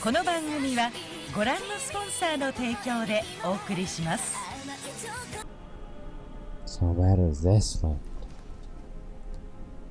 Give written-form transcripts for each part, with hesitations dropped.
この番組はご覧のスポンサーの提供でお送りします。 So where is this one?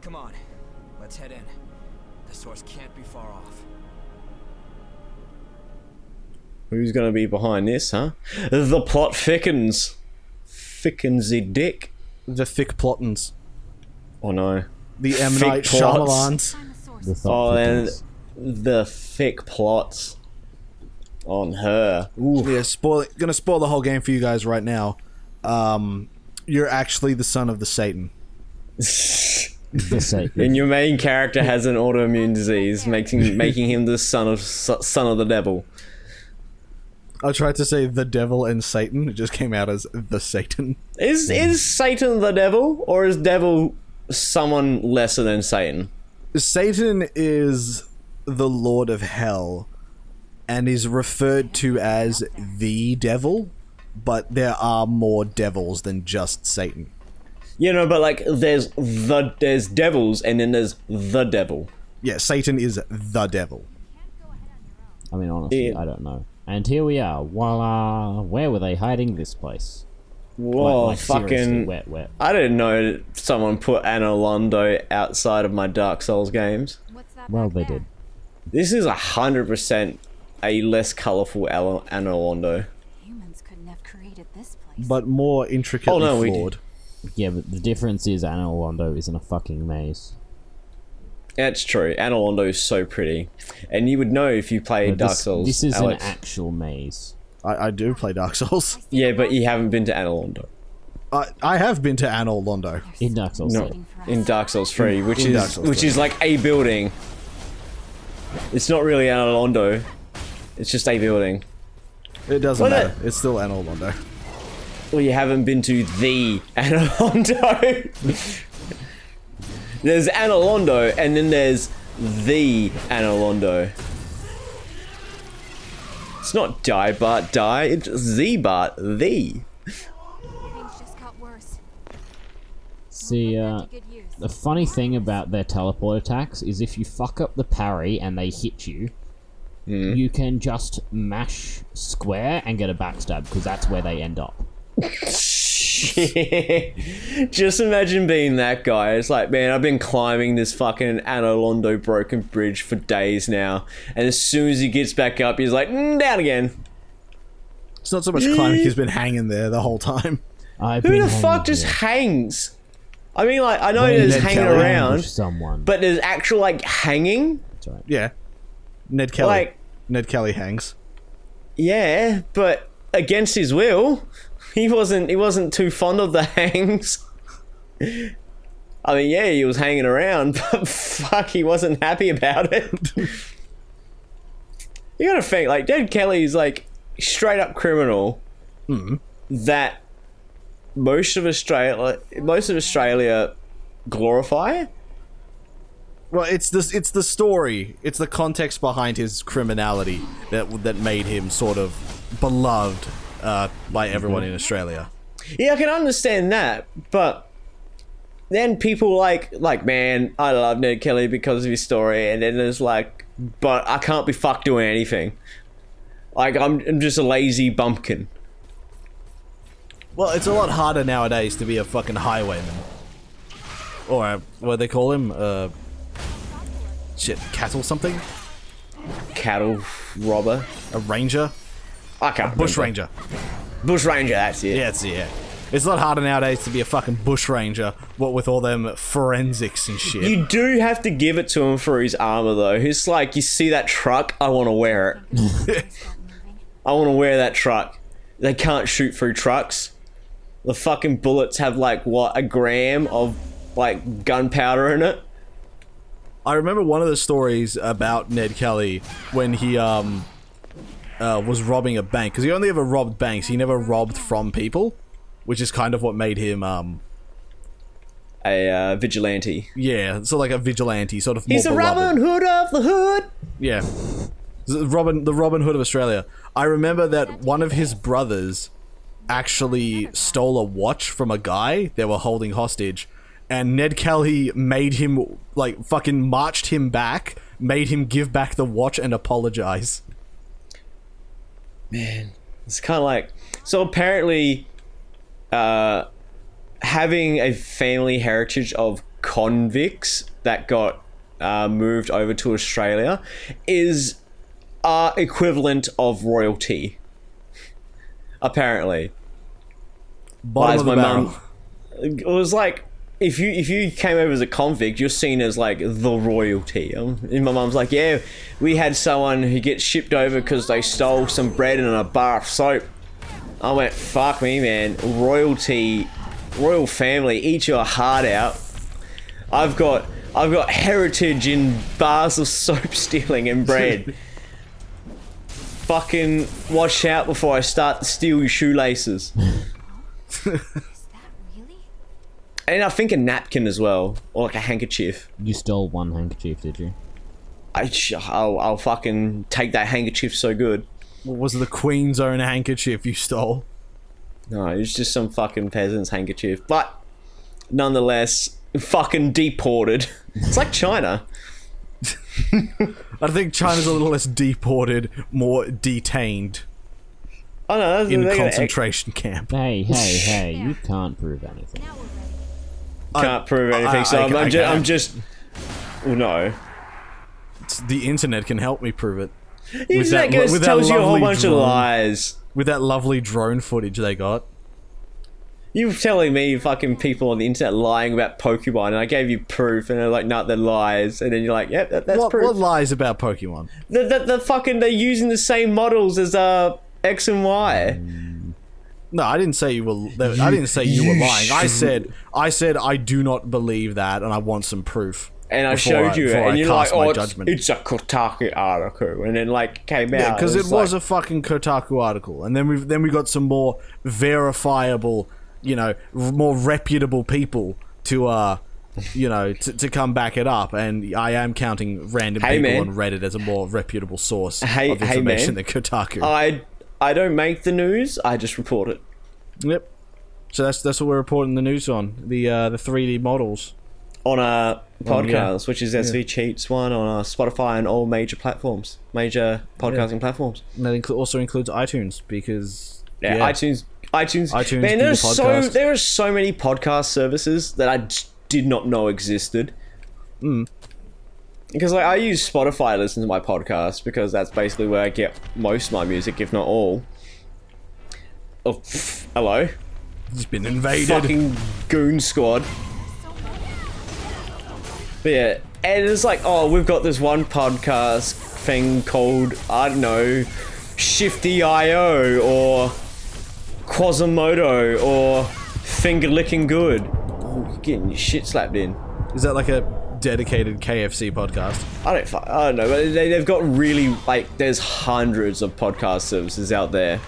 Come on, let's head in. The source can't be far off. Who's gonna be behind this, huh? The plot thickens. Thickens the dick. The thick plottins. Oh no. The M. Thick Night plots. Shyamalans. The Oh, thought and thickens. the thick plots on her. Ooh. Yeah, gonna spoil the whole game for you guys right now. You're actually the son of the Satan. The sake. And your main character has an autoimmune disease, making him the son of the devil. I tried to say the devil and Satan. It just came out as the Satan. Is Satan the devil, or is devil someone lesser than Satan? Satan is the Lord of Hell and is referred to as the devil, but there are more devils than just Satan. You know, but like there's devils and then there's the devil. Yeah, Satan is the devil. I mean, honestly, Yeah. I don't know. And here we are. Voila! Where were they hiding this place? Whoa, Like, seriously, fucking! where? I didn't know someone put Anno Londo outside of my Dark Souls games. Well, they did. This is 100% a less colourful Anno Londo. Humans couldn't have created this place. But more intricately Oh, no, we flawed. Yeah, but the difference is Anno Londo isn't a fucking maze. That's true. Anno Londo is so pretty, and you would know if you played But Dark this, Souls. This is Alex. an actual maze. I do play Dark Souls. Yeah, but you haven't been to Anno Londo. I have been to Anor Londo. In Dark Souls No, 3. in Dark Souls 3, which In Dark is Souls which 3. is like a building. It's not really Anno Londo. It's just a building. It doesn't Well, matter. It's still Anor Londo. Well, you haven't been to the Anno Londo. There's Anno Londo, and then there's the Anno Londo. It's not die Bart die. It's the Bart the. Things just got worse. See, To good use. the funny thing about their teleport attacks is if you fuck up the parry and they hit you, you can just mash square and get a backstab, because that's where they end up. Shit. Just imagine being that guy. It's like, man, I've been climbing this fucking Anno Londo broken bridge for days now, and as soon as he gets back up, he's like, down again. It's not so much climbing, he's been hanging there the whole time. Who the fuck just hangs? I mean, like, I know Well, there's Ned hanging Kelly around, Ambush someone. but there's actual, like, hanging? That's right. Yeah. Ned Kelly. Like- Ned Kelly hangs. Yeah, but against his will. He wasn't too fond of the hangs. I mean, yeah, he was hanging around, but fuck, he wasn't happy about it. You gotta think, like, Ned Kelly's like straight up criminal that most of Australia glorify. Well, it's the story. It's the context behind his criminality that made him sort of beloved by everyone in Australia. Yeah, I can understand that, but then people like, man, I love Ned Kelly because of his story, and then there's like, but I can't be fucked doing anything. Like, I'm just a lazy bumpkin. Well, it's a lot harder nowadays to be a fucking highwayman. Or, what do they call him? Cattle something? Cattle robber. A ranger? I can't Bush remember. ranger. Bush ranger, that's it. Yeah, yeah. It's a lot harder nowadays to be a fucking bush ranger, what with all them forensics and shit. You do have to give it to him for his armor, though. It's like, you see that truck? I want to wear it. Start moving. I want to wear that truck. They can't shoot through trucks. The fucking bullets have, like, what, a gram of, like, gunpowder in it? I remember one of the stories about Ned Kelly when he was robbing a bank, because he only ever robbed banks. He never robbed from people, which is kind of what made him A vigilante. yeah, so like a vigilante, sort of. He's more a beloved. Robin Hood of the hood. Yeah, the Robin Hood of Australia. I remember that one of his brothers actually stole a watch from a guy they were holding hostage, and Ned Kelly made him, like, fucking marched him back, made him give back the watch and apologize. Man, it's kind of like, so apparently, having a family heritage of convicts that got moved over to Australia is equivalent of royalty. Apparently, Bottom of the my barrel. mum. It was like, if you came over as a convict, you're seen as like the royalty. And my mum's like, yeah, we had someone who gets shipped over because they stole some bread and a bar of soap. I went, fuck me, man. Royalty, royal family, eat your heart out. I've got heritage in bars of soap stealing and bread. Fucking watch out before I start to steal your shoelaces. Is that really? And I think a napkin as well, or like a handkerchief. You stole one handkerchief, did you? I'll fucking take that handkerchief so good. What was the Queen's own handkerchief you stole? No, it was just some fucking peasant's handkerchief. But nonetheless, fucking deported. It's like China. I think China's a little less deported, more detained Oh no, that's, in they're gonna concentration camp. Hey, you can't prove anything. Now we're ready. can't prove anything. So I I'm can. just. Well, no. The internet can help me prove it. The internet tells you a whole bunch of lies. With that lovely drone footage they got. You were telling me fucking people on the internet lying about Pokemon, and I gave you proof, and they're like, "No, they're lies." And then you're like, "Yep, that's What proof." lies about Pokemon? The fucking they're using the same models as X and Y. No, I didn't say you were. I didn't say you were lying. I said I do not believe that, and I want some proof. And I before showed you it, before and I you're like, cast my "Oh, judgment." it's a Kotaku article," and then like came out. Yeah, because it was like, a fucking Kotaku article, and then we got some more verifiable, more reputable people to to come back it up, and I am counting random Hey, people man. on Reddit as a more reputable source Hey- of hey, information man. than Kotaku. I don't make the news. I just report it. Yep. So that's what we're reporting the news on, the 3D models. On a podcast, yeah. which is SV Cheats One on Spotify and all major platforms, major podcasting platforms. And that also includes iTunes because iTunes. iTunes, Man, Google Podcast. there are so many podcast services that I did not know existed. Because like I use Spotify to listen to my podcast because that's basically where I get most of my music, if not all. Oh, hello, It's been invaded. fucking goon squad. But yeah, and it's like, oh, we've got this one podcast thing called, I don't know, Shifty.io or Quasimodo or Finger Licking Good. Oh, you're getting your shit slapped in. Is that like a dedicated KFC podcast? I don't know, but they've got really, like, there's hundreds of podcast services out there.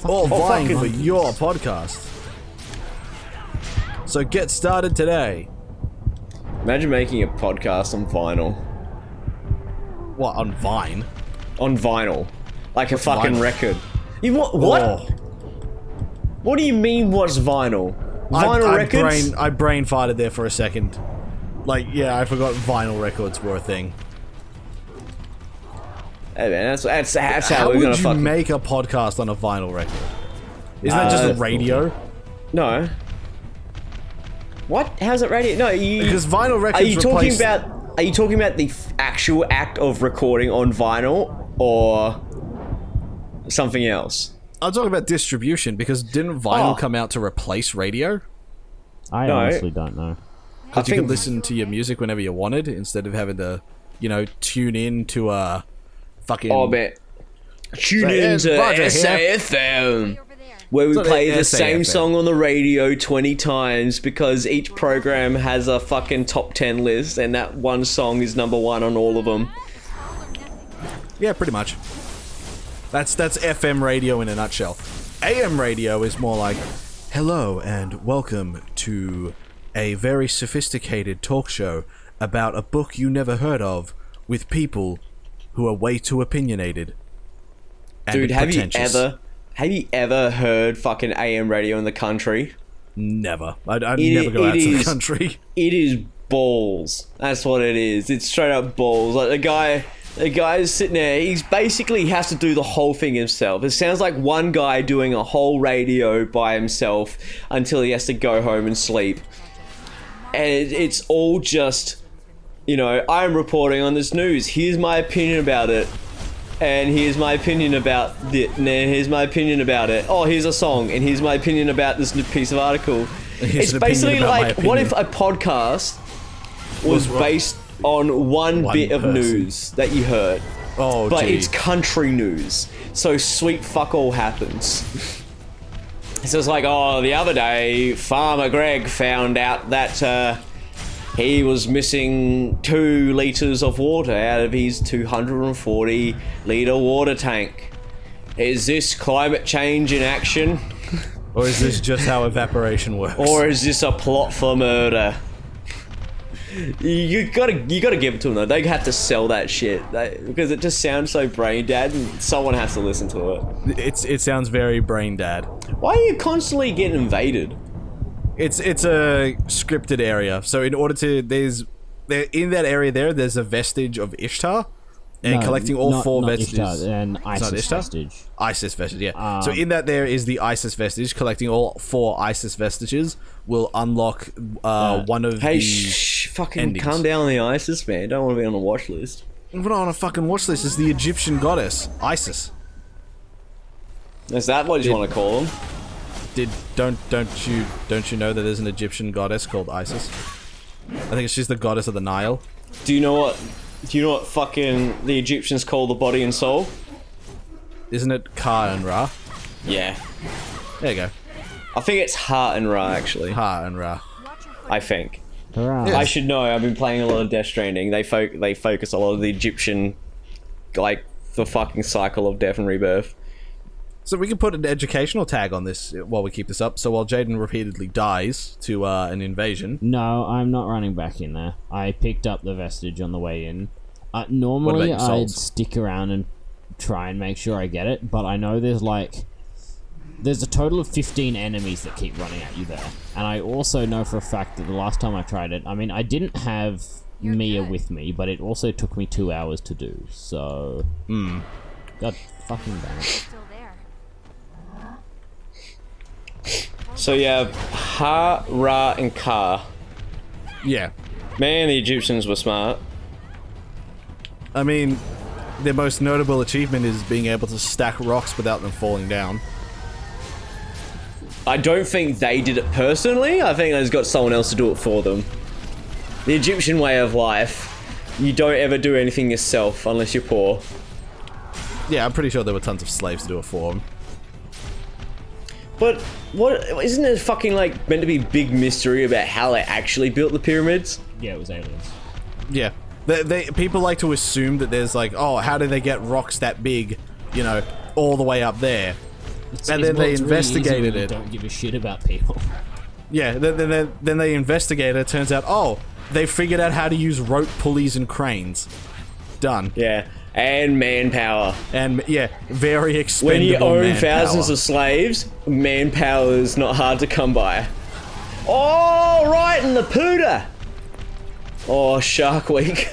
All vying fucking- for your podcast. So get started today. Imagine making a podcast on vinyl. What, on Vine? On vinyl. Like a fucking vinyl? record. You what? Oh. What do you mean what's vinyl? Vinyl records? I brain farted there for a second. Like, yeah, I forgot vinyl records were a thing. Hey man, that's How how we're would gonna you fucking... make a podcast on a vinyl record? Isn't that just a radio? No. What? How's it radio? No, Because vinyl records Are you talking replaced- about? Are you talking about the actual act of recording on vinyl, or something else? I'm talking about distribution, because didn't vinyl Oh. come out to replace radio? I No. honestly don't know. Because you could listen to your music whenever you wanted, instead of having to, tune in to a fucking... Oh man, tune in it's to Roger here. SAFM, Over there. where we So play the SAFM. same song on the radio 20 times because each program has a fucking top 10 list, and that one song is number one on all of them. All or nothing. Yeah, pretty much. That's FM radio in a nutshell. AM radio is more like, hello and welcome to a very sophisticated talk show about a book you never heard of with people who are way too opinionated. And Dude, have you pretentious. ever heard fucking AM radio in the country? Never. I'd never It- go it out to the is- country. It is balls. That's what it is. It's straight up balls. Like the guy The guy's sitting there. He's basically has to do the whole thing himself. It sounds like one guy doing a whole radio by himself until he has to go home and sleep. And it's all just, you know, I'm reporting on this news. Here's my opinion about it. And here's my opinion about it. And here's my opinion about it. Oh, here's a song. And here's my opinion about this piece of article. Here's It's an opinion basically about my like, what if opinion. a podcast was based on one bit of person. news that you heard? Oh, But gee. it's country news. So sweet fuck all happens. So it's like, oh, the other day, Farmer Greg found out that he was missing 2 litres of water out of his 240 litre water tank. Is this climate change in action? Or is this just how evaporation works? Or is this a plot for murder? You gotta give it to them though. They have to sell that shit because it just sounds so brain dead, and someone has to listen to it. it sounds very brain dad. Why are you constantly getting invaded? It's a scripted area. So in order to in that area there's a vestige of Ishtar, and No, collecting all not- 4 not vestiges. Ishtar, an ISIS Ishtar? vestige. ISIS vestige, yeah. So in that there is the ISIS vestige. Collecting all 4 ISIS vestiges will unlock one of Hey, the. fucking endings. calm down on the ISIS, man. Don't want to be on the watch list. We're not on a fucking watch list. It's the Egyptian goddess Isis. Is that what you want to call them? Don't you know that there's an Egyptian goddess called Isis? I think she's the goddess of the Nile. Do you know what fucking the Egyptians call the body and soul? Isn't it Ka and Ra? Yeah. There you go. I think it's Heart and Ra, actually. Ha and Ra. I think. Hurrah. Yeah. I should know. I've been playing a lot of Death Stranding. They focus a lot of the Egyptian, like, the fucking cycle of death and rebirth. So we can put an educational tag on this while we keep this up. So while Jaden repeatedly dies to an invasion, No, I'm not running back in there. I picked up the vestige on the way in. Normally, your I'd souls? stick around and try and make sure I get it, but I know there's a total of 15 enemies that keep running at you there. And I also know for a fact that the last time I tried it, I mean, I didn't have Mia with me, but it also took me 2 hours to do, so... God fucking damn it. Still there. So you have Ha, Ra, and Ka. yeah. Man, the Egyptians were smart. I mean, their most notable achievement is being able to stack rocks without them falling down. I don't think they did it personally. I think they've got someone else to do it for them. The Egyptian way of life, you don't ever do anything yourself unless you're poor. Yeah, I'm pretty sure there were tons of slaves to do it for them. But what isn't it fucking like meant to be big mystery about how they actually built the pyramids? Yeah, it was aliens. Yeah. People like to assume that there's like, oh, how did they get rocks that big, you know, all the way up there? And then they it's investigated really easy when you it. don't give a shit about people. Yeah, then they investigate it. Turns out, oh, they figured out how to use rope pulleys and cranes. Done. Yeah, and manpower. And yeah, very When expendable you own manpower. thousands of slaves, manpower is not hard to come by. Oh, right in the pooter. Oh, Shark Week.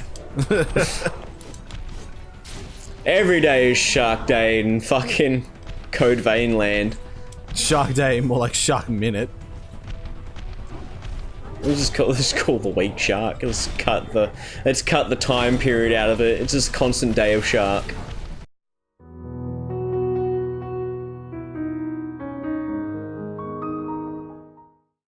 Every day is Shark Day in fucking Code Vein land. Shark Day, more like Shark Minute. Let's just call the week Shark. Let's cut the time period out of it. It's just constant day of Shark.